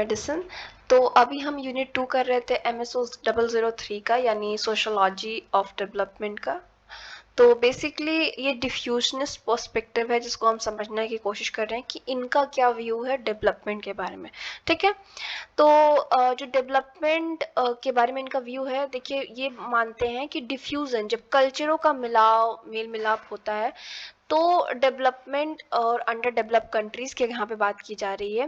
Medicine. तो अभी हम यूनिट 2 कर रहे थे MSO 003 का, यानी सोशोलॉजी ऑफ डेवलपमेंट का। तो बेसिकली ये डिफ्यूजनिस्ट पर्सपेक्टिव है जिसको हम समझने की कोशिश कर रहे हैं कि इनका क्या व्यू है डेवलपमेंट के बारे में। ठीक है, तो जो डेवलपमेंट के बारे में इनका व्यू है, देखिए ये मानते हैं कि डिफ्यूजन, जब कल्चरों का मेल मिलाप होता है तो डेवलपमेंट और अंडर डेवलप कंट्रीज के यहाँ पे बात की जा रही है,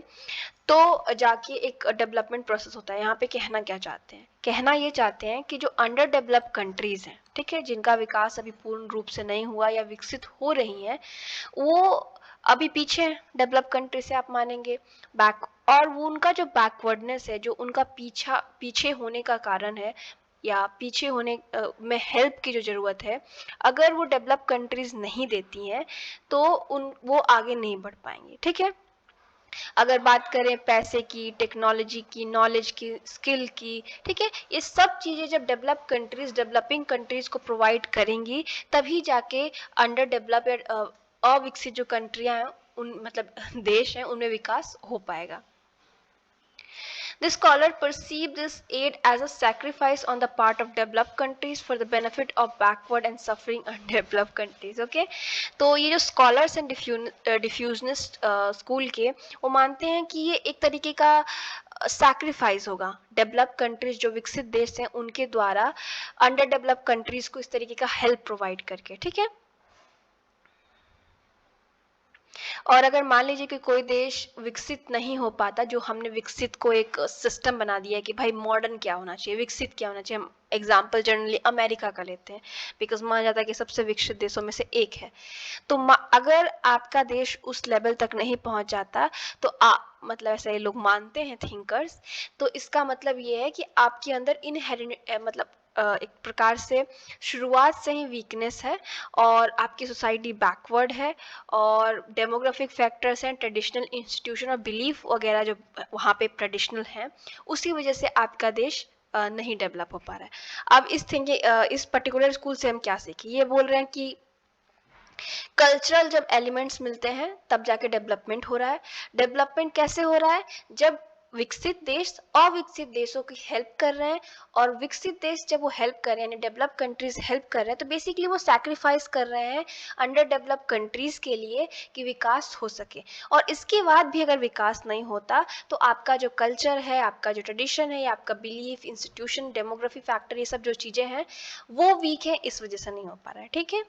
तो जाके एक डेवलपमेंट प्रोसेस होता है। यहाँ पे कहना क्या चाहते हैं, कहना ये चाहते हैं कि जो अंडर डेवलप कंट्रीज हैं, ठीक है, जिनका विकास अभी पूर्ण रूप से नहीं हुआ या विकसित हो रही हैं, वो अभी पीछे डेवलप कंट्री से, आप मानेंगे बैक, और वो उनका जो बैकवर्डनेस है, जो उनका पीछे होने का कारण है या पीछे होने में हेल्प की जो ज़रूरत है, अगर वो डेवलप कंट्रीज नहीं देती हैं तो वो आगे नहीं बढ़ पाएंगे। ठीक है, अगर बात करें पैसे की, टेक्नोलॉजी की, नॉलेज की, स्किल की, ठीक है, ये सब चीज़ें जब डेवलपिंग कंट्रीज को प्रोवाइड करेंगी, तभी जाके अंडर डेवलप या अविकसित जो कंट्रियां हैं, उन मतलब देश हैं, उनमें विकास हो पाएगा। The scholar perceived this aid as a sacrifice on the part of developed countries for the benefit of backward and suffering undeveloped countries. Okay, तो ये जो scholars and diffusionist स्कूल के, वो मानते हैं कि ये एक तरीके का सैक्रिफाइस होगा डेवलप कंट्रीज, जो विकसित देश हैं, उनके द्वारा अंडर डेवलप कंट्रीज को इस तरीके का हेल्प प्रोवाइड करके। ठीक है, और अगर मान लीजिए कि कोई देश विकसित नहीं हो पाता, जो हमने विकसित को एक सिस्टम बना दिया है कि भाई मॉडर्न क्या होना चाहिए, विकसित क्या होना चाहिए, हम एग्जाम्पल जनरली अमेरिका का लेते हैं, बिकॉज माना जाता है कि सबसे विकसित देशों में से एक है। तो अगर आपका देश उस लेवल तक नहीं पहुंच जाता, तो मतलब ऐसा ये लोग मानते हैं थिंकर्स, तो इसका मतलब ये है कि आपके अंदर इनहेरेंट मतलब एक प्रकार से शुरुआत से ही वीकनेस है, और आपकी सोसाइटी बैकवर्ड है, और डेमोग्राफिक फैक्टर्स हैं, ट्रेडिशनल इंस्टीट्यूशन और बिलीफ वगैरह जो वहाँ पे ट्रेडिशनल हैं, उसी वजह से आपका देश नहीं डेवलप हो पा रहा है। अब इस पर्टिकुलर स्कूल से हम क्या सीखें, ये बोल रहे हैं कि कल्चरल जब एलिमेंट्स मिलते हैं तब जाके डेवलपमेंट हो रहा है। डेवलपमेंट कैसे हो रहा है, जब विकसित देश अविकसित देशों की हेल्प कर रहे हैं, और विकसित देश जब वो हेल्प कर रहे हैं, यानी डेवलप कंट्रीज हेल्प कर रहे हैं, तो बेसिकली वो सैक्रिफाइस कर रहे हैं अंडर डेवलप कंट्रीज के लिए कि विकास हो सके। और इसके बाद भी अगर विकास नहीं होता, तो आपका जो कल्चर है, आपका जो ट्रेडिशन है, आपका बिलीफ, इंस्टीट्यूशन, डेमोग्राफी फैक्टर, ये सब जो चीज़ें हैं वो वीक है, इस वजह से नहीं हो पा रहा है। ठीक है,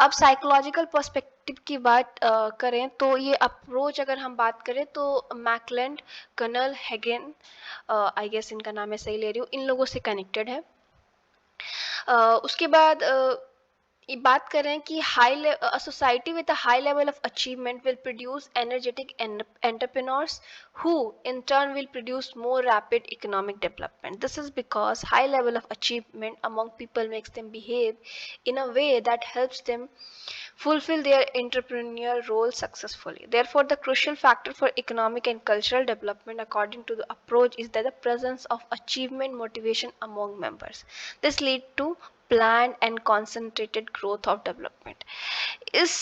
अब साइकोलॉजिकल पर्सपेक्टिव की बात करें, तो ये अप्रोच अगर हम बात करें तो मैकलेंड, कर्नल हेगन, आई गेस इनका नाम मैं सही ले रही हूँ, इन लोगों से कनेक्टेड है। उसके बाद ये बात करें कि society with a high level of achievement will produce energetic entrepreneurs who in turn will produce more rapid economic development. This is because high level of achievement among people makes them behave in a way that helps them fulfill their entrepreneurial role successfully. Therefore, the crucial factor for economic and cultural development, according to the approach, is that the presence of achievement motivation among members. This leads to planned and concentrated growth of development. इस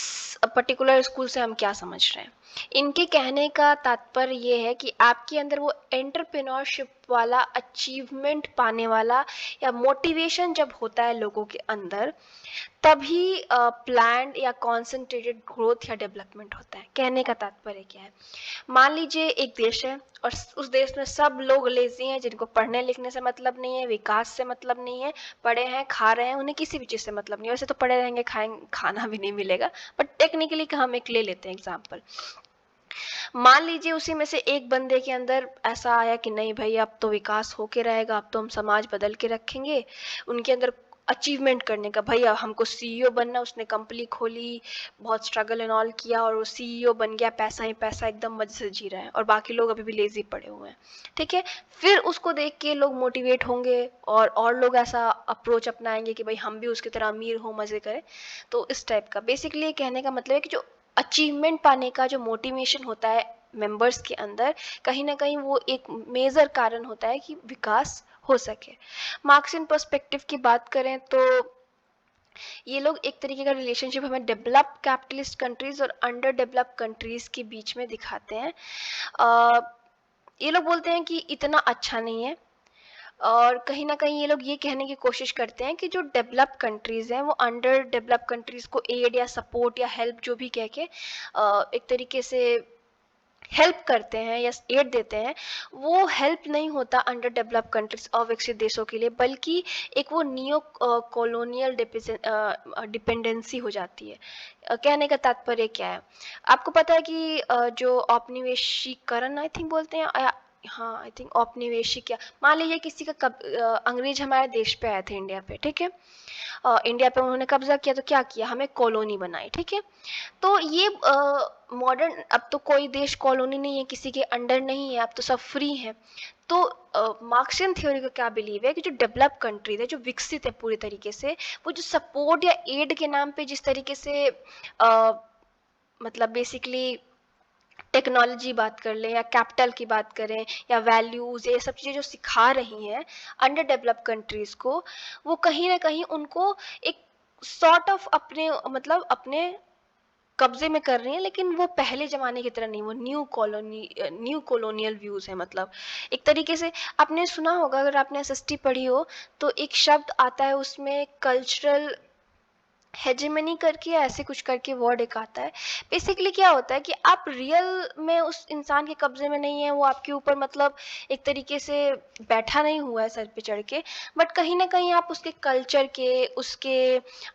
particular school से हम क्या समझ रहे हैं, इनके कहने का तात्पर्य ये है कि आपके अंदर वो एंटरप्रेन्योरशिप वाला, अचीवमेंट पाने वाला या मोटिवेशन जब होता है लोगों के अंदर, तभी प्लान्ड या कॉन्सेंट्रेटेड ग्रोथ या डेवलपमेंट होता है। कहने का तात्पर्य क्या है, मान लीजिए एक देश है और उस देश में सब लोग लेजी हैं, जिनको पढ़ने लिखने से मतलब नहीं है, विकास से मतलब नहीं है, पढ़े हैं, खा रहे हैं, उन्हें किसी भी चीज़ से मतलब नहीं है। वैसे तो पढ़े रहेंगे, खाएंगे, खाना भी नहीं मिलेगा, बट टेक्निकली हम एक ले लेते हैं एग्जाम्पल। मान लीजिए उसी में से एक बंदे के अंदर ऐसा आया कि नहीं भाई, अब तो विकास होके रहेगा, अब तो हम समाज बदल के रखेंगे। उनके अंदर अचीवमेंट करने का, भैया हमको सीईओ बनना, उसने कंपनी खोली, बहुत स्ट्रगल एंड ऑल किया, और वो सीईओ बन गया, पैसा ही पैसा, एकदम मजे से जी रहा है, और बाकी लोग अभी भी लेजी पड़े हुए हैं। ठीक है, फिर उसको देख के लोग मोटिवेट होंगे, और लोग ऐसा अप्रोच अपनाएंगे कि भाई हम भी उसकी तरह अमीर हो, मजे करें। तो इस टाइप का बेसिकली कहने का मतलब है कि जो अचीवमेंट पाने का जो मोटिवेशन होता है मेंबर्स के अंदर, कहीं ना कहीं वो एक मेजर कारण होता है कि विकास हो सके। मार्क्सियन पर्सपेक्टिव की बात करें तो ये लोग एक तरीके का रिलेशनशिप हमें डेवलप्ड कैपिटलिस्ट कंट्रीज और अंडर डेवलप्ड कंट्रीज के बीच में दिखाते हैं। ये लोग बोलते हैं कि इतना अच्छा नहीं है, और कहीं ना कहीं ये लोग ये कहने की कोशिश करते हैं कि जो डेवलप कंट्रीज हैं वो अंडर डेवलप कंट्रीज को एड या सपोर्ट या हेल्प जो भी कह के एक तरीके से हेल्प करते हैं या एड देते हैं, वो हेल्प नहीं होता अंडर डेवलप कंट्रीज और विकसित देशों के लिए, बल्कि एक वो नियो कॉलोनियल डिपेंडेंसी हो जाती है। कहने का तात्पर्य क्या है, आपको पता है कि जो औपनिवेशीकरण आई थिंक बोलते हैं, हाँ आई थिंक औपनिवेशिक, क्या मान लीजिए किसी का अंग्रेज हमारे देश पे आए थे इंडिया पे, ठीक है, इंडिया पे उन्होंने कब्जा किया तो क्या किया, हमें कॉलोनी बनाई, ठीक है। तो ये मॉडर्न, अब तो कोई देश कॉलोनी नहीं है, किसी के अंडर नहीं है, अब तो सब फ्री है। तो मार्क्सियन थ्योरी का क्या बिलीव है कि जो डेवलप कंट्रीज है, जो विकसित है पूरी तरीके से, वो जो सपोर्ट या एड के नाम पे जिस तरीके से मतलब बेसिकली टेक्नोलॉजी बात कर लें या कैपिटल की बात करें या वैल्यूज़, ये सब चीज़ें जो सिखा रही हैं अंडर डेवलप कंट्रीज़ को, वो कहीं ना कहीं उनको एक सॉर्ट ऑफ अपने मतलब अपने कब्जे में कर रही हैं, लेकिन वो पहले जमाने की तरह नहीं, वो न्यू कॉलोनियल व्यूज है। मतलब एक तरीके से आपने सुना होगा, अगर आपने एसएसटी पढ़ी हो, तो एक शब्द आता है उसमें कल्चरल हेजेमनी करके या ऐसे कुछ करके वर्ड एक आता है। बेसिकली क्या होता है कि आप रियल में उस इंसान के कब्जे में नहीं है, वो आपके ऊपर मतलब एक तरीके से बैठा नहीं हुआ है सर पे चढ़ के, बट कहीं ना कहीं आप उसके कल्चर के, उसके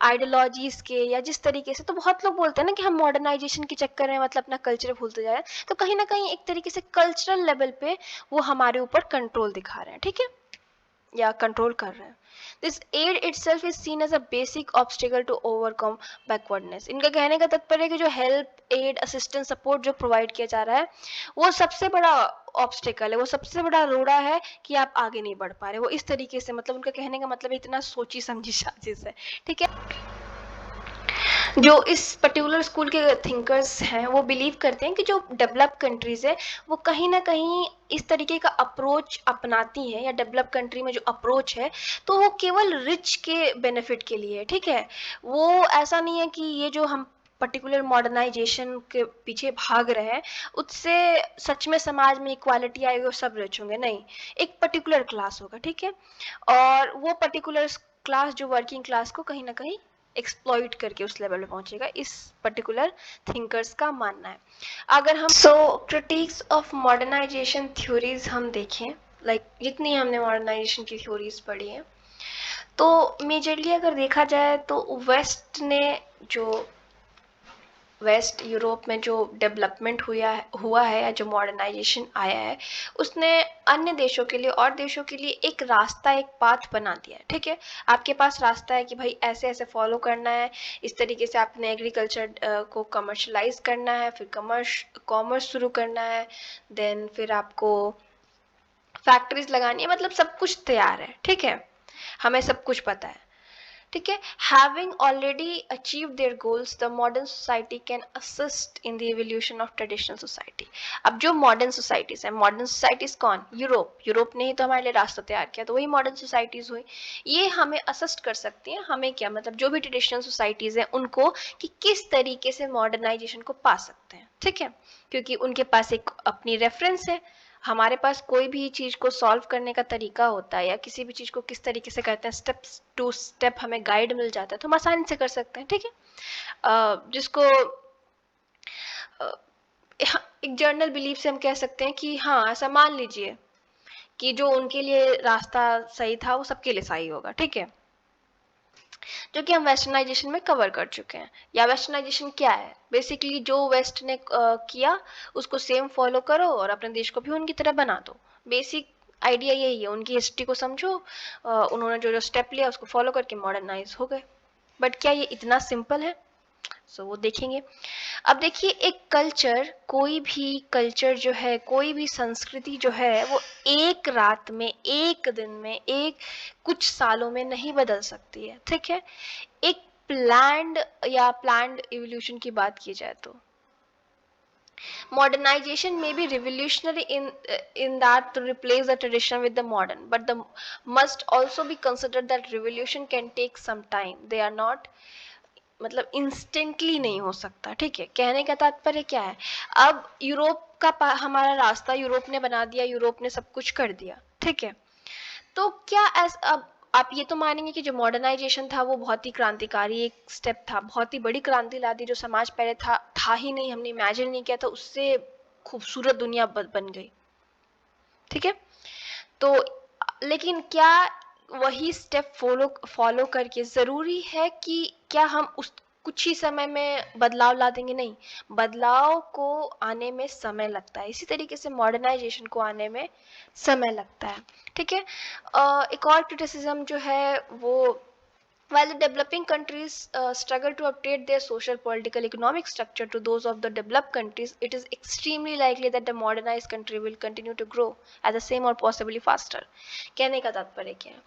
आइडियोलॉजीज के, या जिस तरीके से, तो बहुत लोग बोलते हैं ना कि हम मॉडर्नाइजेशन के चक्कर में मतलब अपना कल्चर भूलते जा रहे हैं, तो कहीं ना कहीं एक तरीके से कल्चरल लेवल पे वो हमारे ऊपर कंट्रोल दिखा रहे हैं, ठीक है, या कंट्रोल कर रहे हैं। This ad itself is seen as a basic obstacle to overcome backwardness। इनका कहने का तात्पर्य है कि जो हेल्प, एड, असिस्टेंस, सपोर्ट जो प्रोवाइड किया जा रहा है, वो सबसे बड़ा ऑब्स्टिकल है, वो सबसे बड़ा रोड़ा है कि आप आगे नहीं बढ़ पा रहे। वो इस तरीके से, मतलब उनका कहने का मतलब इतना सोची समझी साजिश है, ठीक है। जो इस पर्टिकुलर स्कूल के थिंकर्स हैं वो बिलीव करते हैं कि जो डेवलप कंट्रीज है वो कहीं ना कहीं इस तरीके का अप्रोच अपनाती हैं, या डेवलप कंट्री में जो अप्रोच है तो वो केवल रिच के बेनिफिट के लिए है, ठीक है। वो ऐसा नहीं है कि ये जो हम पर्टिकुलर मॉडर्नाइजेशन के पीछे भाग रहे हैं उससे सच में समाज में इक्वालिटी आएगी और सब रिच होंगे, नहीं, एक पर्टिकुलर क्लास होगा, ठीक है, और वो पर्टिकुलर क्लास जो वर्किंग क्लास को कहीं ना कहीं एक्सप्लॉइट करके उस लेवल पे पहुंचेगा, इस पर्टिकुलर थिंकर्स का मानना है। अगर हम क्रिटिक्स ऑफ मॉडर्नाइजेशन थ्योरीज हम देखें, लाइक जितनी हमने मॉडर्नाइजेशन की थ्योरीज पढ़ी हैं, तो मेजरली अगर देखा जाए तो वेस्ट यूरोप में जो डेवलपमेंट हुआ है या जो मॉडर्नाइजेशन आया है, उसने अन्य देशों के लिए और देशों के लिए एक रास्ता, एक पाथ बना दिया है, ठीक है। आपके पास रास्ता है कि भाई ऐसे ऐसे फॉलो करना है, इस तरीके से आपने एग्रीकल्चर को कमर्शलाइज करना है, फिर कॉमर्स शुरू करना है, देन फिर आपको फैक्ट्रीज लगानी है, मतलब सब कुछ तैयार है, ठीक है, हमें सब कुछ पता है, ठीक है। Having already achieve their goals, the modern society can assist in the evolution of traditional society. अब जो मॉडर्न सोसाइटीज है, मॉडर्न सोसाइटीज कौन, यूरोप ने ही तो हमारे लिए रास्ता तैयार किया, तो वही मॉडर्न सोसाइटीज हुई। ये हमें असिस्ट कर सकती हैं, हमें क्या मतलब जो भी ट्रेडिशनल सोसाइटीज हैं उनको, कि किस तरीके से मॉडर्नाइजेशन को पा सकते हैं, ठीक है, क्योंकि उनके पास एक अपनी रेफरेंस है। हमारे पास कोई भी चीज को सॉल्व करने का तरीका होता है, या किसी भी चीज को किस तरीके से करते हैं, स्टेप टू स्टेप हमें गाइड मिल जाता है, तो हम आसानी से कर सकते हैं, ठीक है। जिसको एक जर्नल बिलीफ से हम कह सकते हैं कि हाँ, ऐसा मान लीजिए कि जो उनके लिए रास्ता सही था वो सबके लिए सही होगा, ठीक है, जो कि हम वेस्टर्नाइजेशन में कवर कर चुके हैं। या वेस्टर्नाइजेशन क्या है, बेसिकली जो वेस्ट ने किया उसको सेम फॉलो करो और अपने देश को भी उनकी तरह बना दो। बेसिक आइडिया यही है, उनकी हिस्ट्री को समझो, उन्होंने जो जो स्टेप लिया उसको फॉलो करके मॉडर्नाइज हो गए। बट क्या ये इतना सिंपल है, वो देखेंगे। अब देखिए, एक कल्चर, कोई भी कल्चर जो है, कोई भी संस्कृति जो है, वो एक रात में, एक दिन में, एक कुछ सालों में नहीं बदल सकती है, ठीक है। एक प्लान्ड इवोल्यूशन की बात की जाए तो modernization may be revolutionary in that to replace the tradition with the modern, but the must also be considered that revolution can take some time, they are not मतलब इंस्टेंटली नहीं हो सकता, ठीक है। कहने का तात्पर्य क्या है, अब यूरोप हमारा रास्ता यूरोप ने बना दिया, यूरोप ने सब कुछ कर दिया, ठीक है। तो क्या अब आप ये तो मानेंगे कि जो मॉडर्नाइजेशन था वो बहुत ही क्रांतिकारी एक स्टेप था, बहुत ही बड़ी क्रांति ला दी, जो समाज पहले था ही नहीं, हमने इमेजिन नहीं किया था, उससे खूबसूरत दुनिया बन गई, ठीक है। तो लेकिन क्या वही स्टेप फॉलो करके ज़रूरी है कि क्या हम उस कुछ ही समय में बदलाव ला देंगे? नहीं, बदलाव को आने में समय लगता है, इसी तरीके से मॉडर्नाइजेशन को आने में समय लगता है, ठीक है। एक और क्रिटिसिज्म जो है वो, while the developing countries struggle to update their social, political, economic structure to those of the developed countries, it is extremely likely that the modernized country will continue to grow at the same or possibly faster. कहने का तात्पर्य क्या है?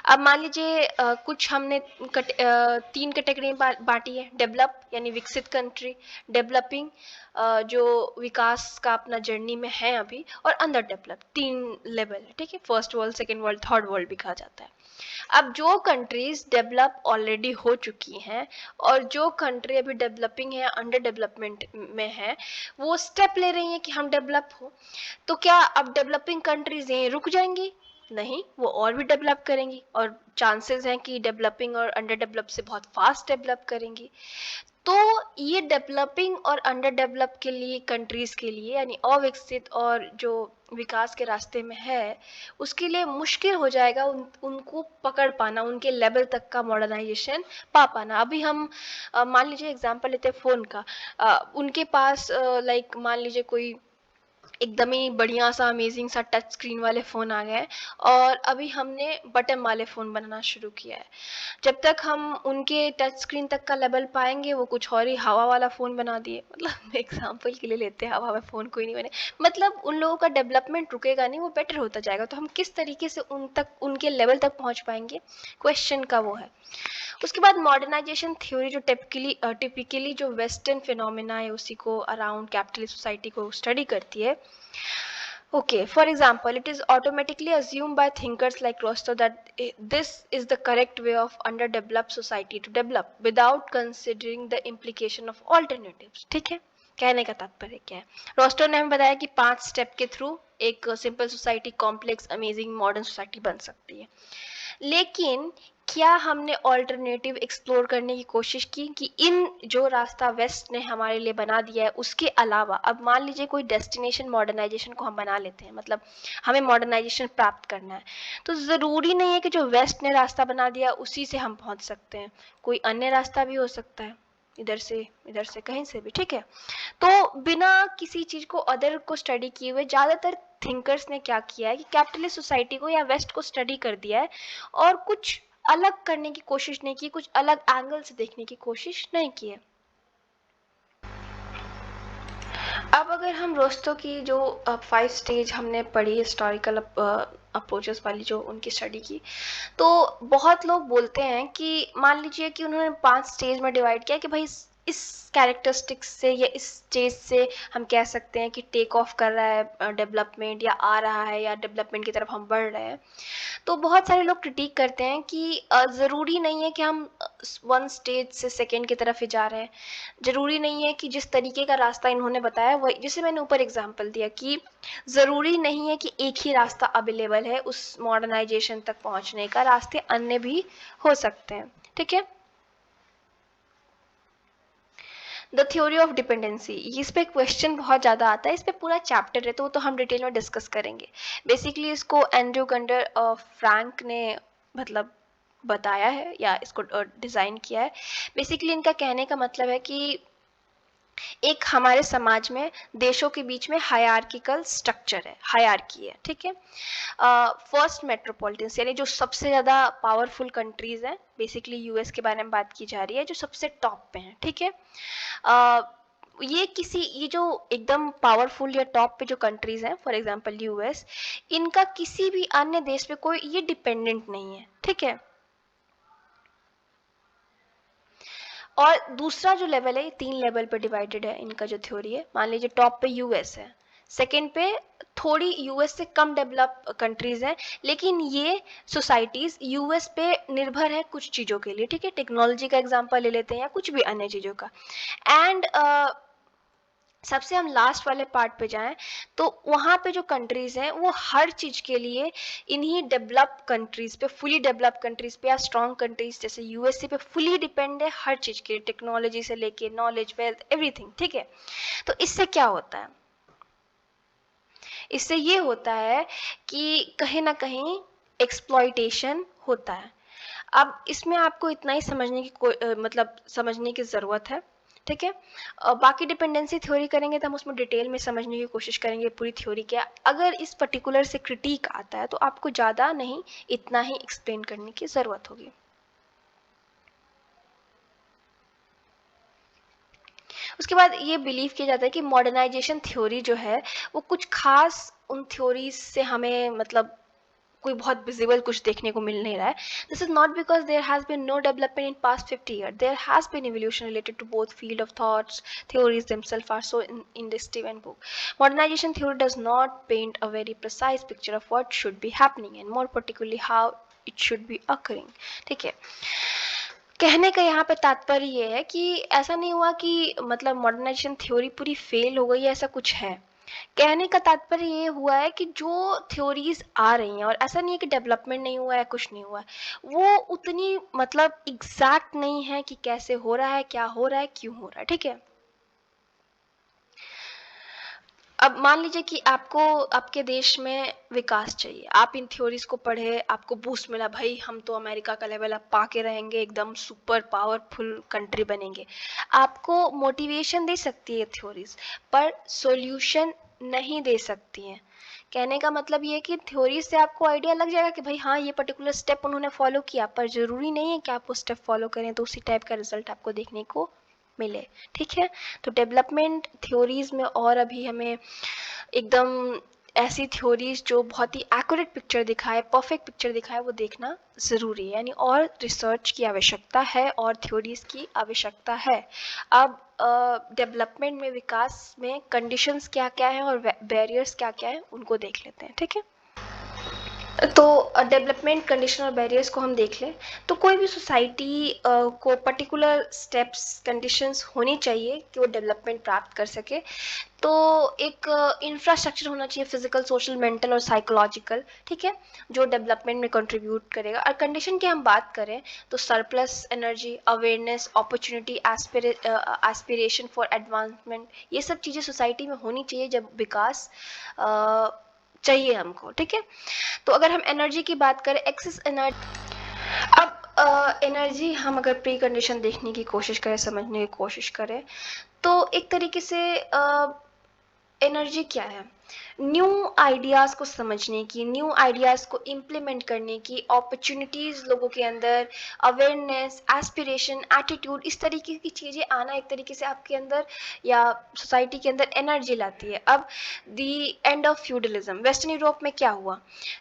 अब मान लीजिए कुछ हमने तीन कैटेगरी बांटी है, डेवलप यानी विकसित कंट्री, डेवलपिंग जो विकास का अपना जर्नी में है अभी, और अंडर डेवलप, तीन लेवल है, ठीक है। First world, second world, third world भी कहा जाता है। अब जो कंट्रीज डेवलप ऑलरेडी हो चुकी हैं और जो कंट्री अभी डेवलपिंग है, अंडर डेवलपमेंट में है, वो स्टेप ले रही हैं कि हम डेवलप हो, तो क्या अब डेवलपिंग कंट्रीज यहीं रुक जाएंगी? नहीं, वो और भी डेवलप करेंगी, और चांसेस हैं कि डेवलपिंग और अंडर डेवलप से बहुत फास्ट डेवलप करेंगी। तो ये डेवलपिंग और अंडर डेवलप के लिए कंट्रीज के लिए, यानी अविकसित और जो विकास के रास्ते में है, उसके लिए मुश्किल हो जाएगा उनको पकड़ पाना, उनके लेवल तक का मॉडर्नाइजेशन पा पाना। अभी हम मान लीजिए एग्जांपल लेते हैं फ़ोन का, उनके पास लाइक मान लीजिए कोई एकदम ही बढ़िया सा अमेजिंग सा टच स्क्रीन वाले फ़ोन आ गए हैं, और अभी हमने बटन वाले फ़ोन बनाना शुरू किया है। जब तक हम उनके टच स्क्रीन तक का लेवल पाएंगे, वो कुछ और ही हवा वाला फ़ोन बना दिए, मतलब एग्जांपल के लिए लेते हैं, हवा में फ़ोन कोई नहीं बने, मतलब उन लोगों का डेवलपमेंट रुकेगा नहीं, वो बेटर होता जाएगा। तो हम किस तरीके से उनके लेवल तक पहुँच पाएंगे, क्वेश्चन का वो है। उसके बाद मॉडर्नाइजेशन थ्योरी जो टिपिकली जो वेस्टर्न फिनोमिना है उसी को अराउंड कैपिटलिस्ट सोसाइटी को स्टडी करती है। Okay, for example, it is automatically assumed by thinkers like Rostow that this is the correct way of underdeveloped society to develop without considering the implication of alternatives. ठीक है, कहने का तात्पर्य क्या है? रोस्टो ने हमें बताया कि 5 स्टेप के थ्रू एक simple society complex amazing modern society बन सकती है, लेकिन क्या हमने ऑल्टरनेटिव एक्सप्लोर करने की कोशिश की कि इन जो रास्ता वेस्ट ने हमारे लिए बना दिया है उसके अलावा, अब मान लीजिए कोई डेस्टिनेशन मॉडर्नाइजेशन को हम बना लेते हैं, मतलब हमें मॉडर्नाइजेशन प्राप्त करना है, तो ज़रूरी नहीं है कि जो वेस्ट ने रास्ता बना दिया उसी से हम पहुंच सकते हैं, कोई अन्य रास्ता भी हो सकता है, इधर से कहीं से भी, ठीक है। तो बिना किसी चीज़ को अदर को स्टडी किए हुए ज़्यादातर थिंकर्स ने क्या किया है कि कैपिटलिस्ट सोसाइटी को या वेस्ट को स्टडी कर दिया है और कुछ अलग करने की कोशिश नहीं की, कुछ अलग एंगल से देखने की कोशिश नहीं की है। अब अगर हम रोस्तों की जो 5 स्टेज हमने पढ़ी हिस्टोरिकल अप्रोचेस वाली जो उनकी स्टडी की, तो बहुत लोग बोलते हैं कि मान लीजिए कि उन्होंने 5 स्टेज में डिवाइड किया कि भाई इस कैरेक्टरिस्टिक्स से या इस स्टेज से हम कह सकते हैं कि टेक ऑफ कर रहा है डेवलपमेंट, या आ रहा है, या डेवलपमेंट की तरफ हम बढ़ रहे हैं। तो बहुत सारे लोग क्रिटिक करते हैं कि ज़रूरी नहीं है कि हम वन स्टेज से सेकेंड की तरफ ही जा रहे हैं, ज़रूरी नहीं है कि जिस तरीके का रास्ता इन्होंने बताया वही, जैसे मैंने ऊपर एग्जांपल दिया कि ज़रूरी नहीं है कि एक ही रास्ता अवेलेबल है उस मॉडर्नाइजेशन तक पहुंचने का, रास्ते अन्य भी हो सकते हैं, ठीक है। द थ्योरी ऑफ डिपेंडेंसी, इस पे क्वेश्चन बहुत ज़्यादा आता है, इस पे पूरा चैप्टर है, तो हम डिटेल में डिस्कस करेंगे। बेसिकली इसको एंड्रयू गंडर फ्रैंक ने मतलब बताया है या इसको डिज़ाइन किया है। बेसिकली इनका कहने का मतलब है कि एक हमारे समाज में देशों के बीच में हायरार्किकल स्ट्रक्चर है, हायरार्की है, ठीक है। फर्स्ट मेट्रोपॉलिटन्स यानी जो सबसे ज़्यादा पावरफुल कंट्रीज हैं, बेसिकली यूएस के बारे में बात की जा रही है, जो सबसे टॉप पे हैं, ठीक है। ये जो एकदम पावरफुल या टॉप पे जो कंट्रीज हैं, फॉर एग्जांपल यूएस, इनका किसी भी अन्य देश पे कोई ये डिपेंडेंट नहीं है, ठीक है। और दूसरा जो लेवल है, ये 3 लेवल पे डिवाइडेड है इनका जो थ्योरी है। मान लीजिए टॉप पे यूएस है, सेकेंड पे थोड़ी यूएस से कम डेवलप कंट्रीज हैं, लेकिन ये सोसाइटीज यूएस पे निर्भर है कुछ चीज़ों के लिए, ठीक है। टेक्नोलॉजी का एग्जांपल ले लेते हैं या कुछ भी अन्य चीज़ों का। एंड सबसे हम लास्ट वाले पार्ट पे जाएं तो वहाँ पे जो कंट्रीज हैं वो हर चीज के लिए इन्हीं डेवलप कंट्रीज पे, फुली डेवलप कंट्रीज पे या स्ट्रॉन्ग कंट्रीज जैसे यूएसए पे फुली डिपेंड है हर चीज के, टेक्नोलॉजी से लेके नॉलेज, वेल्थ, एवरीथिंग, ठीक है। तो इससे क्या होता है, इससे ये होता है कि कहीं ना कहीं एक्सप्लॉइटेशन होता है। अब इसमें आपको इतना ही समझने की मतलब समझने की ज़रूरत है, ठीक है। बाकी डिपेंडेंसी थ्योरी करेंगे तो हम उसमें डिटेल में समझने की कोशिश करेंगे पूरी थ्योरी क्या। अगर इस पर्टिकुलर से क्रिटिक आता है तो आपको ज़्यादा नहीं, इतना ही एक्सप्लेन करने की ज़रूरत होगी। उसके बाद ये बिलीव किया जाता है कि मॉडर्नाइजेशन थ्योरी जो है वो कुछ खास उन थ्योरीज से हमें मतलब कोई बहुत विजिबल कुछ देखने को मिल नहीं रहा है। This is not because there has been no development in past 50 years, there has been evolution related to both field of thoughts, theories themselves are so in this Steven book. Modernization theory does not paint a very precise picture of what should be happening and more particularly how it should be occurring, ठीक है। कहने का यहाँ पे तात्पर्य ये है कि ऐसा नहीं हुआ कि मतलब मॉडर्नाइजेशन थ्योरी पूरी फेल हो गई, ऐसा कुछ है। कहने का तात्पर्य ये हुआ है कि जो थ्योरीज आ रही हैं, और ऐसा नहीं है कि डेवलपमेंट नहीं हुआ है, कुछ नहीं हुआ है, वो उतनी मतलब एग्जैक्ट नहीं है कि कैसे हो रहा है, क्या हो रहा है, क्यों हो रहा है, ठीक है। अब मान लीजिए कि आपको आपके देश में विकास चाहिए, आप इन थ्योरीज को पढ़े, आपको बूस्ट मिला, भाई हम तो अमेरिका का लेवल अब पा के रहेंगे, एकदम सुपर पावरफुल कंट्री बनेंगे। आपको मोटिवेशन दे सकती है थ्योरीज, पर सॉल्यूशन नहीं दे सकती हैं। कहने का मतलब ये है कि थ्योरी से आपको आइडिया लग जाएगा कि भाई हाँ ये पर्टिकुलर स्टेप उन्होंने फॉलो किया, पर जरूरी नहीं है कि आप वो स्टेप फॉलो करें तो उसी टाइप का रिजल्ट आपको देखने को मिले, ठीक है। तो डेवलपमेंट थ्योरीज में और अभी हमें एकदम ऐसी थ्योरीज जो बहुत ही एक्यूरेट पिक्चर दिखाए, परफेक्ट पिक्चर दिखाए, वो देखना ज़रूरी है, यानी और रिसर्च की आवश्यकता है और थ्योरीज की आवश्यकता है। अब डेवलपमेंट में, विकास में कंडीशंस क्या क्या हैं और बैरियर्स क्या क्या हैं उनको देख लेते हैं, ठीक है। तो डेवलपमेंट कंडीशन और बैरियर्स को हम देख लें तो कोई भी सोसाइटी को पर्टिकुलर स्टेप्स, कंडीशंस होनी चाहिए कि वो डेवलपमेंट प्राप्त कर सके। तो एक इंफ्रास्ट्रक्चर होना चाहिए, फिजिकल, सोशल, मेंटल और साइकोलॉजिकल, ठीक है, जो डेवलपमेंट में कंट्रीब्यूट करेगा। और कंडीशन की हम बात करें तो surplus energy, awareness, opportunity, aspiration for advancement, ये सब चीज़ें सोसाइटी में होनी चाहिए जब विकास चाहिए हमको, ठीक है। तो अगर हम एनर्जी की बात करें, एक्सेस एनर्जी, अब एनर्जी हम अगर प्री कंडीशन देखने की कोशिश करें, समझने की कोशिश करें, तो एक तरीके से एनर्जी क्या है, न्यू आइडियाज़ को समझने की, न्यू आइडियाज़ को इम्प्लीमेंट करने की अपॉर्चुनिटीज़ लोगों के अंदर, अवेयरनेस, एस्पिरेशन, एटीट्यूड, इस तरीके की चीज़ें आना एक तरीके से आपके अंदर या सोसाइटी के अंदर एनर्जी लाती है। अब the end of feudalism, western Europe में क्या हुआ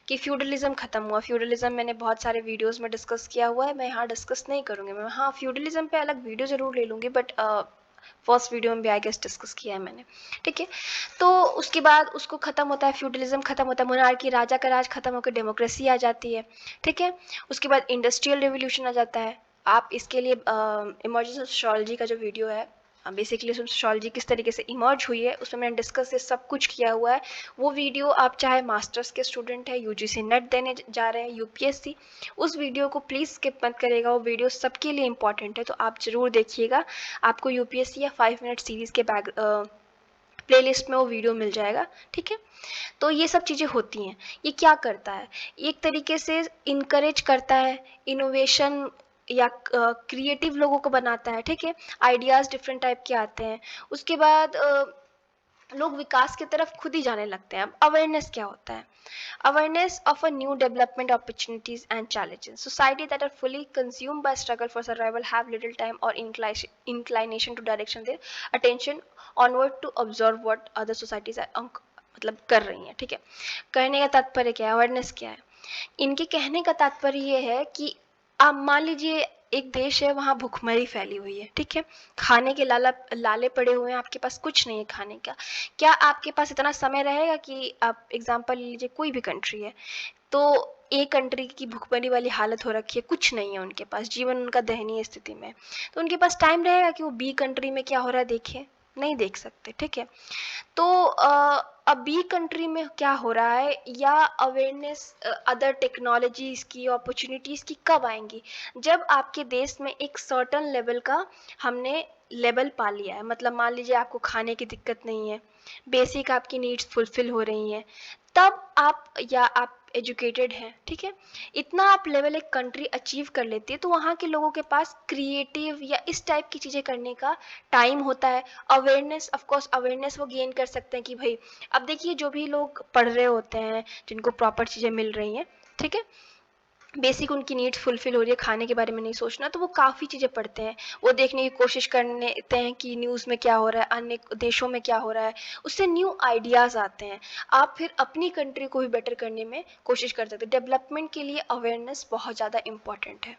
कि फ्यूडलिज्म खत्म हुआ। फ्यूडलिज्म मैंने बहुत सारे वीडियोस में डिस्कस किया हुआ है, मैं यहाँ डिस्कस नहीं करूँगी। मैं हाँ फ्यूडलिज्म पे अलग वीडियो ज़रूर ले लूँगी, बट फर्स्ट वीडियो में भी आई गेस डिस्कस किया है मैंने, ठीक है। तो उसके बाद उसको खत्म होता है, फ्यूडलिज्म खत्म होता है, मोनार्की, राजा का राज खत्म होकर डेमोक्रेसी आ जाती है, ठीक है। उसके बाद इंडस्ट्रियल रिवोल्यूशन आ जाता है। आप इसके लिए इमर्जेंस सोशियोलॉजी का जो वीडियो है, बेसिकली सोशियोलॉजी किस तरीके से इमर्ज हुई है, उसमें मैंने डिस्कस ये सब कुछ किया हुआ है। वो वीडियो आप चाहे मास्टर्स के स्टूडेंट है, यूजीसी नेट देने जा रहे हैं, यूपीएससी, उस वीडियो को प्लीज़ स्किप मत करेगा, वो वीडियो सबके लिए इंपॉर्टेंट है, तो आप ज़रूर देखिएगा। आपको यूपीएससी या 5 मिनट सीरीज़ के बैग प्लेलिस्ट में वो वीडियो मिल जाएगा, ठीक है। तो ये सब चीज़ें होती हैं। ये क्या करता है, एक तरीके से इनकरेज करता है इनोवेशन या क्रिएटिव लोगों को बनाता है, ठीक है। आइडियाज़ डिफरेंट टाइप के आते हैं। उसके बाद लोग विकास की तरफ खुद ही जाने लगते हैं। अब अवेयरनेस क्या होता है, awareness of a new development opportunities and challenges, society that are fully consumed by struggle for survival have little time or inclination to direction their attention onward to observe what other societies are मतलब कर रही हैं, ठीक है। कहने का तात्पर्य क्या है, अवेयरनेस क्या है, इनके कहने का तात्पर्य ये है कि आप मान लीजिए एक देश है, वहाँ भुखमरी फैली हुई है, ठीक है, खाने के लाले पड़े हुए हैं, आपके पास कुछ नहीं है खाने का। क्या आपके पास इतना समय रहेगा कि आप एग्जांपल लीजिए, कोई भी कंट्री है, तो एक कंट्री की भुखमरी वाली हालत हो रखी है, कुछ नहीं है उनके पास, जीवन उनका दयनीय स्थिति में, तो उनके पास टाइम रहेगा कि वो बी कंट्री में क्या हो रहा है देखें? नहीं देख सकते, ठीक है। तो अभी कंट्री में क्या हो रहा है, या अवेयरनेस अदर टेक्नोलॉजीज की अपॉर्चुनिटीज की कब आएंगी, जब आपके देश में एक सर्टन लेवल का हमने लेवल पा लिया है। मतलब मान लीजिए आपको खाने की दिक्कत नहीं है, बेसिक आपकी नीड्स फुलफिल हो रही हैं, तब आप, या आप एजुकेटेड हैं, ठीक है, इतना आप लेवल एक कंट्री अचीव कर लेती है, तो वहाँ के लोगों के पास क्रिएटिव या इस टाइप की चीज़ें करने का टाइम होता है। अवेयरनेस, ऑफ कोर्स अवेयरनेस वो गेन कर सकते हैं कि भाई, अब देखिए जो भी लोग पढ़ रहे होते हैं, जिनको प्रॉपर चीज़ें मिल रही हैं, ठीक है, बेसिक उनकी नीड्स फुलफिल हो रही है, खाने के बारे में नहीं सोचना, तो वो काफ़ी चीज़ें पढ़ते हैं, वो देखने की कोशिश करते हैं कि न्यूज़ में क्या हो रहा है, अन्य देशों में क्या हो रहा है, उससे न्यू आइडियाज़ आते हैं। आप फिर अपनी कंट्री को भी बेटर करने में कोशिश कर सकते हैं। डेवलपमेंट के लिए अवेयरनेस बहुत ज़्यादा इम्पॉर्टेंट है।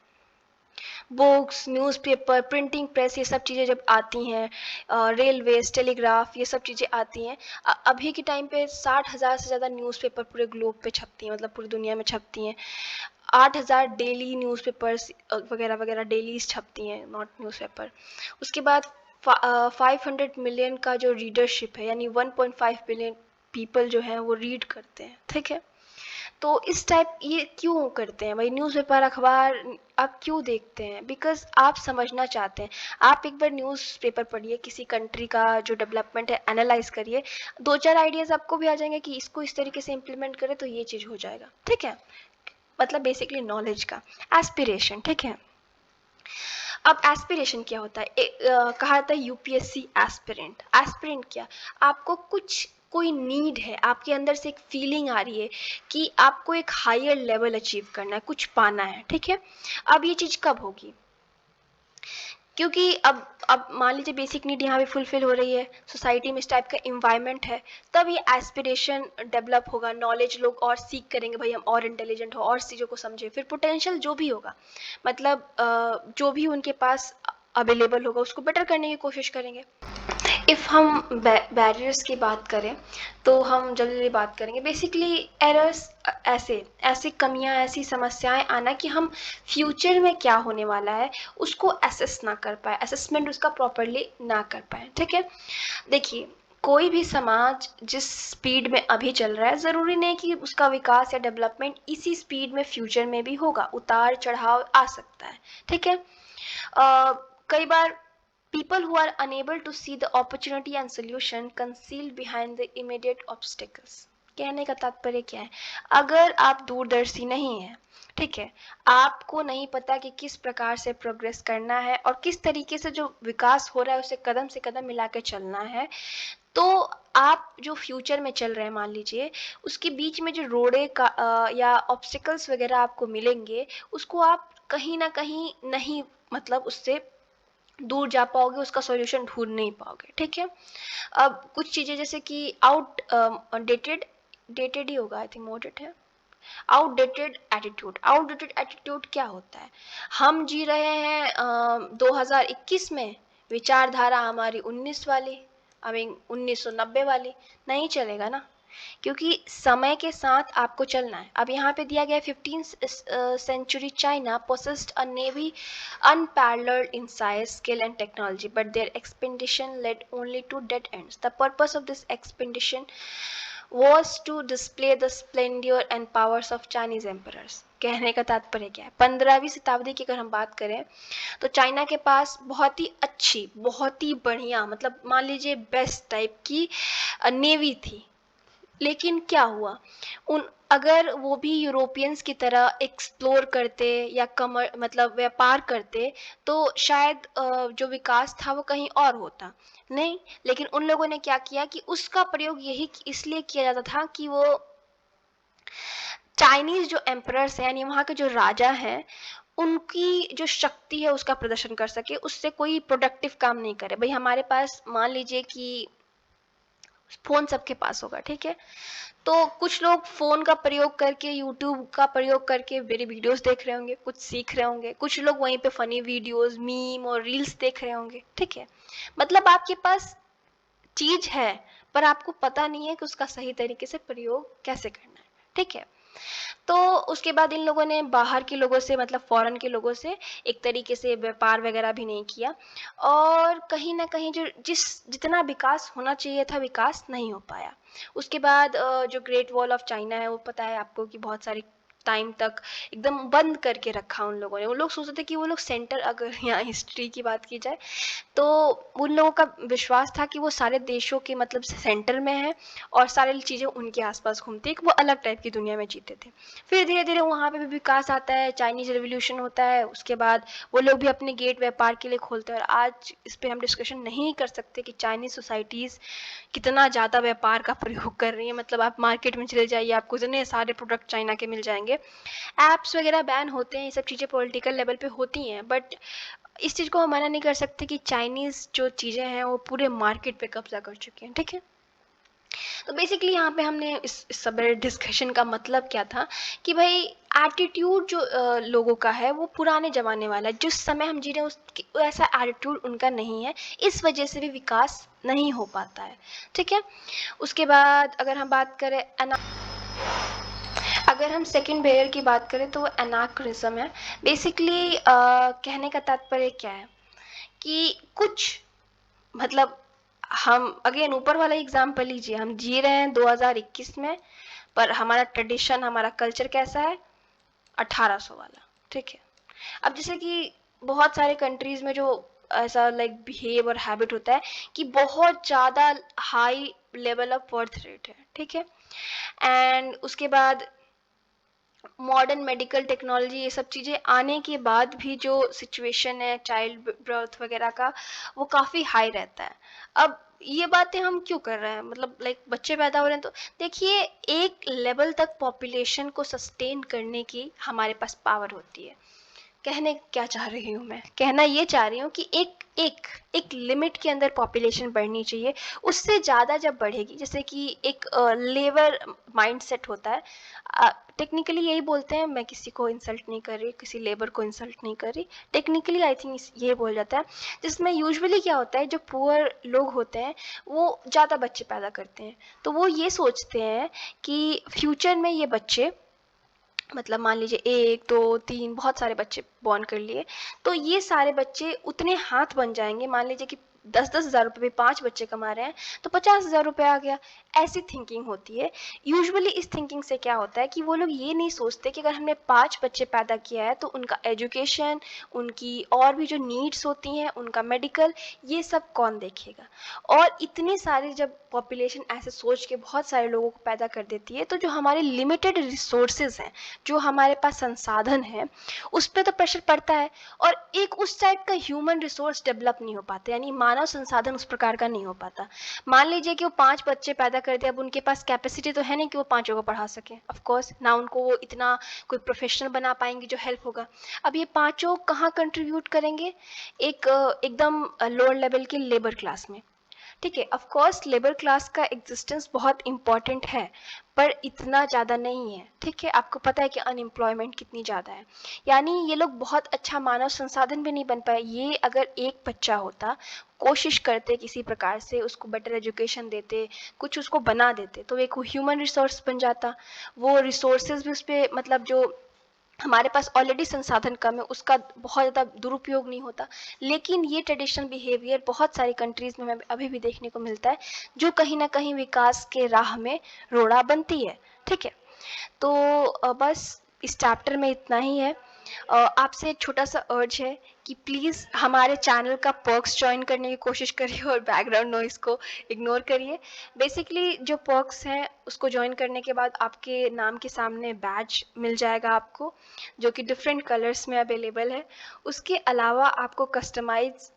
बुक्स, न्यूज़पेपर, प्रिंटिंग प्रेस, ये सब चीज़ें जब आती हैं, रेलवेज, टेलीग्राफ, ये सब चीज़ें आती हैं, अभी के टाइम पे 60,000 से ज़्यादा न्यूज़पेपर पूरे ग्लोब पे छपती हैं, मतलब पूरी दुनिया में छपती हैं। 8,000 डेली न्यूज़पेपर्स वगैरह वगैरह डेलीज छपती हैं, नॉट न्यूज़पेपर। उसके बाद 500 मिलियन का जो रीडरशिप है, यानी 1.5 बिलियन पीपल जो हैं वो रीड करते हैं, ठीक है। तो इस टाइप ये क्यों करते हैं भाई, न्यूज़पेपर, अखबार आप क्यों देखते हैं? बिकॉज आप समझना चाहते हैं। आप एक बार न्यूज़पेपर पढ़िए, किसी कंट्री का जो डेवलपमेंट है एनालाइज करिए, 2-4 आइडियाज़ आपको भी आ जाएंगे कि इसको इस तरीके से इम्प्लीमेंट करें तो ये चीज़ हो जाएगा, ठीक है। मतलब बेसिकली नॉलेज का एस्पिरेशन, ठीक है। अब एस्पिरेशन क्या होता है? कहा जाता है यूपीएससी एस्पिरेंट। एस्पिरेंट क्या, आपको कुछ कोई नीड है, आपके अंदर से एक फीलिंग आ रही है कि आपको एक हायर लेवल अचीव करना है, कुछ पाना है, ठीक है। अब ये चीज़ कब होगी? क्योंकि अब मान लीजिए बेसिक नीड यहाँ पे फुलफिल हो रही है, सोसाइटी में इस टाइप का इन्वायरमेंट है, तब ये एस्पिरेशन डेवलप होगा, नॉलेज लोग और सीख करेंगे, भाई हम और इंटेलिजेंट हो, और चीज़ों को समझे, फिर पोटेंशियल जो भी होगा, मतलब जो भी उनके पास अवेलेबल होगा उसको बेटर करने की कोशिश करेंगे। इफ़ हम बैरियर्स की बात करें, तो हम जल्दी बात करेंगे बेसिकली एरर्स, ऐसे ऐसी कमियां, ऐसी समस्याएं आना कि हम फ्यूचर में क्या होने वाला है उसको असेस ना कर पाए, असेसमेंट उसका प्रॉपरली ना कर पाए, ठीक है। देखिए, कोई भी समाज जिस स्पीड में अभी चल रहा है, ज़रूरी नहीं कि उसका विकास या डेवलपमेंट इसी स्पीड में फ्यूचर में भी होगा, उतार चढ़ाव आ सकता है, ठीक है। कई बार people who are unable to see the opportunity and solution concealed behind the immediate obstacles। कहने का तात्पर्य क्या है? अगर आप दूरदर्शी नहीं हैं, ठीक है, आपको नहीं पता कि किस प्रकार से प्रोग्रेस करना है और किस तरीके से जो विकास हो रहा है उसे कदम से कदम मिला के चलना है, तो आप जो फ्यूचर में चल रहे हैं, मान लीजिए उसके बीच में जो रोड़े का या ऑब्स्टिकल्स वगैरह आपको मिलेंगे, उसको आप कहीं ना कहीं नहीं, मतलब उससे दूर जा पाओगे, उसका सॉल्यूशन ढूंढ नहीं पाओगे, ठीक है। अब कुछ चीज़ें जैसे कि डेटेड डेटेड ही होगा, आई थिंक मोडेड है, आउटडेटेड एटीट्यूड। आउटडेटेड एटीट्यूड क्या होता है? हम जी रहे हैं 2021 में, विचारधारा हमारी 19 वाली, आई मीन 1990 वाली, नहीं चलेगा ना, क्योंकि समय के साथ आपको चलना है। अब यहाँ पे दिया गया है 15th century China possessed a navy unparalleled in size, skill and technology, but their expedition led only to dead ends. The purpose of this expedition was to display the splendor and powers of Chinese emperors। कहने का तात्पर्य क्या है? 15वीं शताब्दी की अगर हम बात करें, तो चाइना के पास बहुत ही अच्छी, बहुत ही बढ़िया, मतलब मान लीजिए बेस्ट टाइप की नेवी थी। लेकिन क्या हुआ, उन अगर वो भी यूरोपियंस की तरह एक्सप्लोर करते या कमर मतलब व्यापार करते, तो शायद जो विकास था वो कहीं और होता, नहीं। लेकिन उन लोगों ने क्या किया कि उसका प्रयोग यही इसलिए किया जाता था कि वो चाइनीज जो एम्परर्स हैं, यानी वहाँ के जो राजा हैं, उनकी जो शक्ति है उसका प्रदर्शन कर सके, उससे कोई प्रोडक्टिव काम नहीं करे। भाई हमारे पास मान लीजिए कि फ़ोन सबके पास होगा, ठीक है, तो कुछ लोग फ़ोन का प्रयोग करके, यूट्यूब का प्रयोग करके मेरे वीडियोस देख रहे होंगे, कुछ सीख रहे होंगे, कुछ लोग वहीं पे फ़नी वीडियोस, मीम और रील्स देख रहे होंगे, ठीक है। मतलब आपके पास चीज़ है, पर आपको पता नहीं है कि उसका सही तरीके से प्रयोग कैसे करना है, ठीक है। तो उसके बाद इन लोगों ने बाहर के लोगों से, मतलब फॉरेन के लोगों से एक तरीके से व्यापार वगैरह भी नहीं किया, और कहीं ना कहीं जो जितना विकास होना चाहिए था, विकास नहीं हो पाया। उसके बाद जो ग्रेट वॉल ऑफ चाइना है, वो पता है आपको कि बहुत सारी टाइम तक एकदम बंद करके रखा उन लोगों ने। वो लोग सोचते थे कि वो लोग सेंटर, अगर यहाँ हिस्ट्री की बात की जाए तो उन लोगों का विश्वास था कि वो सारे देशों के मतलब सेंटर में है और सारी चीज़ें उनके आसपास घूमती है, कि वो अलग टाइप की दुनिया में जीते थे। फिर धीरे धीरे वहाँ पे भी विकास आता है, चाइनीज रेवोल्यूशन होता है, उसके बाद वो लोग भी अपने गेट व्यापार के लिए खोलते हैं। और आज इस पर हम डिस्कशन नहीं कर सकते कि चाइनीज सोसाइटीज़ कितना ज़्यादा व्यापार का प्रयोग कर रही है। मतलब आप मार्केट में चले जाइए, आपको इतने सारे प्रोडक्ट चाइना के मिल जाएंगे। ऐप्स वगैरह बैन होते हैं, ये सब चीज़ें पॉलिटिकल लेवल पे होती हैं, बट इस चीज़ को हम मना नहीं कर सकते कि चाइनीज़ जो चीज़ें हैं वो पूरे मार्केट पे कब्जा कर चुकी हैं। ठीक है, तो बेसिकली यहाँ पे हमने इस सब डिस्कशन का मतलब क्या था कि भाई एटीट्यूड जो लोगों का है वो पुराने ज़माने वाला है। जिस समय हम जी रहे हैं उस ऐसा एटीट्यूड उनका नहीं है, इस वजह से भी विकास नहीं हो पाता है। ठीक है, उसके बाद अगर हम बात करें अगर हम सेकंड बेयर की बात करें तो वो एनाक्रिज्म है। बेसिकली कहने का तात्पर्य क्या है कि कुछ मतलब हम अगेन ऊपर वाला एग्जाम्पल लीजिए, हम जी रहे हैं 2021 में, पर हमारा ट्रेडिशन, हमारा कल्चर कैसा है, 1800 वाला। ठीक है, अब जैसे कि बहुत सारे कंट्रीज में जो ऐसा लाइक बिहेव और हैबिट होता है कि बहुत ज़्यादा high level of birth rate है। ठीक है, एंड उसके बाद मॉडर्न मेडिकल टेक्नोलॉजी, ये सब चीज़ें आने के बाद भी जो सिचुएशन है चाइल्ड बर्थ वगैरह का, वो काफ़ी हाई रहता है। अब ये बातें हम क्यों कर रहे हैं, मतलब लाइक बच्चे पैदा हो रहे हैं, तो देखिए एक लेवल तक पॉपुलेशन को सस्टेन करने की हमारे पास पावर होती है। कहने क्या चाह रही हूँ मैं, कहना ये चाह रही हूँ कि एक एक एक लिमिट के अंदर पॉपुलेशन बढ़नी चाहिए। उससे ज़्यादा जब बढ़ेगी, जैसे कि एक लेबर माइंडसेट होता है, टेक्निकली यही बोलते हैं, मैं किसी को इंसल्ट नहीं कर रही, किसी लेबर को इंसल्ट नहीं कर रही, टेक्निकली आई थिंक ये बोल जाता है, जिसमें यूजुअली क्या होता है, जो पुअर लोग होते हैं वो ज़्यादा बच्चे पैदा करते हैं। तो वो ये सोचते हैं कि फ्यूचर में ये बच्चे, मतलब मान लीजिए 1 2 3 बहुत सारे बच्चे बॉर्न कर लिए, तो ये सारे बच्चे उतने हाथ बन जाएंगे। मान लीजिए कि 10-10 हज़ार रुपये में 5 बच्चे कमा रहे हैं तो 50,000 रुपये आ गया। ऐसी थिंकिंग होती है यूजुअली। इस थिंकिंग से क्या होता है कि वो लोग ये नहीं सोचते कि अगर हमने 5 बच्चे पैदा किया है तो उनका एजुकेशन, उनकी और भी जो नीड्स होती हैं, उनका मेडिकल, ये सब कौन देखेगा। और इतने सारे जब पॉपुलेशन ऐसे सोच के बहुत सारे लोगों को पैदा कर देती है, तो जो हमारे लिमिटेड रिसोर्सेज हैं, जो हमारे पास संसाधन है, उस पर तो प्रेशर पड़ता है। और एक उस टाइप का ह्यूमन रिसोर्स डेवलप नहीं हो पाता, यानी मानव संसाधन उस प्रकार का नहीं हो पाता। मान लीजिए कि वो 5 बच्चे पैदा कर दे, अब उनके पास कैपेसिटी तो है नहीं कि वो 5 को पढ़ा सके, ऑफ कोर्स ना उनको वो इतना कोई प्रोफेशनल बना पाएंगे जो हेल्प होगा। अब ये 5 कहाँ कंट्रीब्यूट करेंगे, एक एकदम लोअर लेवल के लेबर क्लास में। ठीक है, ऑफ कोर्स लेबर क्लास का एग्जिस्टेंस बहुत इंपॉर्टेंट है, पर इतना ज़्यादा नहीं है। ठीक है, आपको पता है कि अनएम्प्लॉयमेंट कितनी ज़्यादा है, यानी ये लोग बहुत अच्छा मानव संसाधन भी नहीं बन पाए। ये अगर एक बच्चा होता, कोशिश करते किसी प्रकार से उसको बेटर एजुकेशन देते, कुछ उसको बना देते, तो एक ह्यूमन रिसोर्स बन जाता। वो रिसोर्सेज भी उस पर, मतलब जो हमारे पास ऑलरेडी संसाधन कम है, उसका बहुत ज़्यादा दुरुपयोग नहीं होता। लेकिन ये ट्रेडिशनल बिहेवियर बहुत सारी कंट्रीज़ में हमें अभी भी देखने को मिलता है, जो कहीं ना कहीं विकास के राह में रोड़ा बनती है। ठीक है, तो बस इस चैप्टर में इतना ही है। आपसे एक छोटा सा अर्ज है कि प्लीज़ हमारे चैनल का पर्क्स ज्वाइन करने की कोशिश करिए और बैकग्राउंड नॉइस को इग्नोर करिए। बेसिकली जो पर्क्स हैं उसको ज्वाइन करने के बाद आपके नाम के सामने बैज मिल जाएगा आपको, जो कि डिफरेंट कलर्स में अवेलेबल है। उसके अलावा आपको कस्टमाइज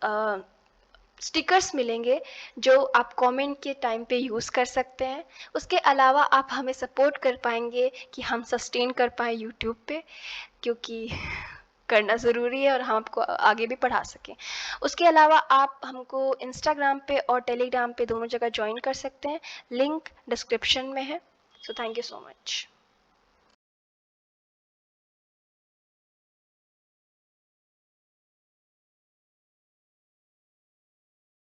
स्टिकर्स मिलेंगे जो आप कमेंट के टाइम पे यूज़ कर सकते हैं। उसके अलावा आप हमें सपोर्ट कर पाएंगे कि हम सस्टेन कर पाएँ यूट्यूब पे, क्योंकि करना ज़रूरी है और हम आपको आगे भी पढ़ा सकें। उसके अलावा आप हमको इंस्टाग्राम पे और टेलीग्राम पे दोनों जगह ज्वाइन कर सकते हैं, लिंक डिस्क्रिप्शन में है। So thank you so much.